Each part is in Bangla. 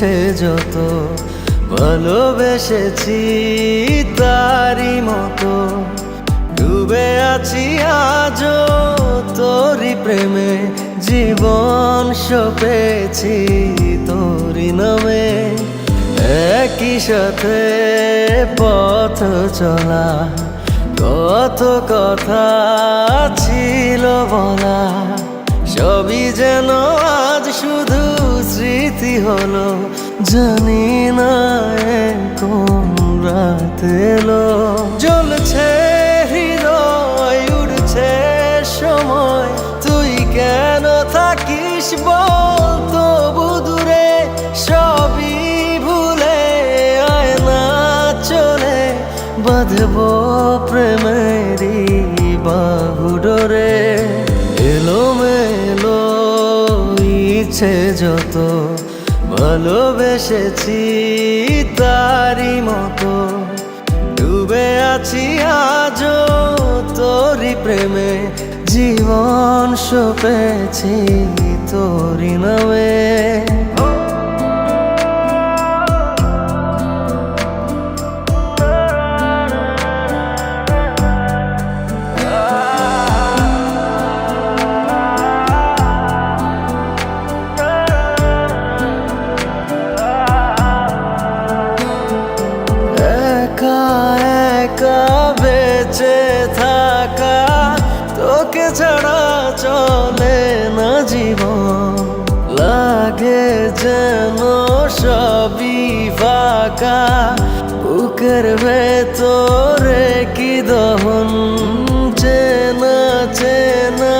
ইচ্ছে যত ভালোবেসেছি তারই মতো ডুবে আছি আজও তোরই প্রেমে জীবন সপেছি তোরই নামে একই সাথে পথ চলা কত কথা ছিল বলা সবই যেন আজ শুধু স্মৃতি হলো জানি না কোন রাত এলো জ্বলছে হৃদয় উড়ছে সময় তুই কেন থাকিস বল তবু দূরে সবই ভুলে আয় না চলে বাঁধবো প্রেমেরই বাহু ডোরে এলোমেলো ইচ্ছে যত ভালোবেসেছি তারই মতো ডুবে আছি আজও তোরই প্রেমে জীবন সপেছি তোরই নামে বেঁচে থাকা তোকে ছাড়া চলে না জীবন লাগে যেন সবই ফাঁকা বুকের ভেতরে কি দহন চেনা চেনা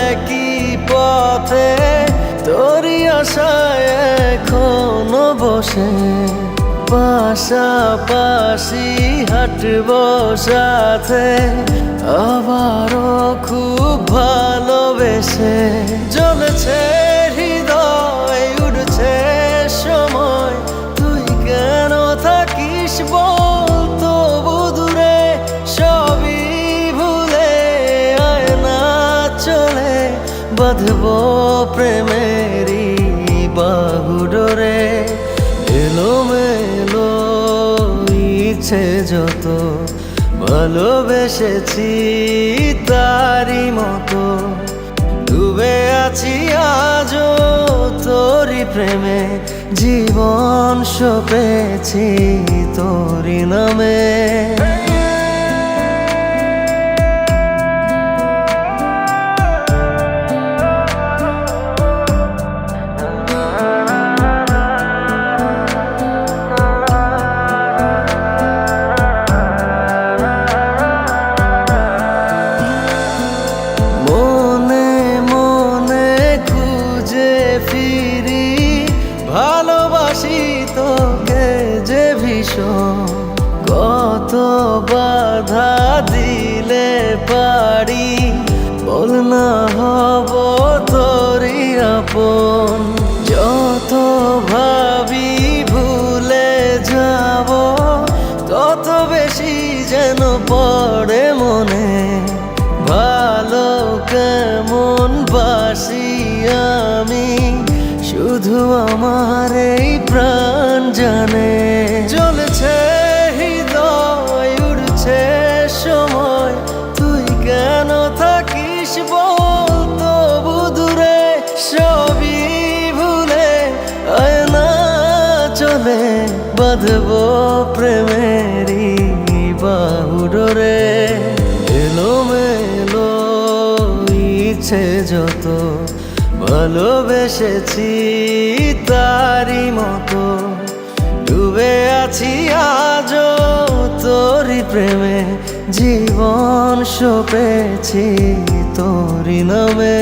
একই পথে তোরই আশায় এখনো বসে পাশাপাশি হাঁটবো সাথে আবারও খুব ভালোবেসে জ্বলছে হৃদয় উড়ছে সময় তুই কেন থাকিস বল তবু দূরে সবই ভুলে আয় না চলে বাঁধবো প্রেমেরই বাহু ডোরে এলোমেলো ইচ্ছে যত ভালোবেসেছি তারই মতো ডুবে আছি আজও তোরই প্রেমে জীবন সপেছি তোরই নামে ফিরি ভালোবাসি তোকে যে ভীষণ কত বাধা দিলে পারি বল না হব তোরই আপন যত ভাবি ভুলে যাব তত বেশি যেন পড়ে মনে ভালো কেমন বাসি আমি শুধু আমার এই প্রাণ জানে জ্বলছে হৃদয় উড়ছে সময় তুই কেন থাকিস বল তবু দূরে সবই ভুলে আয় না চলে বাঁধবো প্রেমেরই বাহু ডোরে এলোমেলো ইচ্ছে যত ভালোবেসেছি তারই মতো ডুবে আছি আজও তোরই প্রেমে জীবন সপেছি তোরই নামে।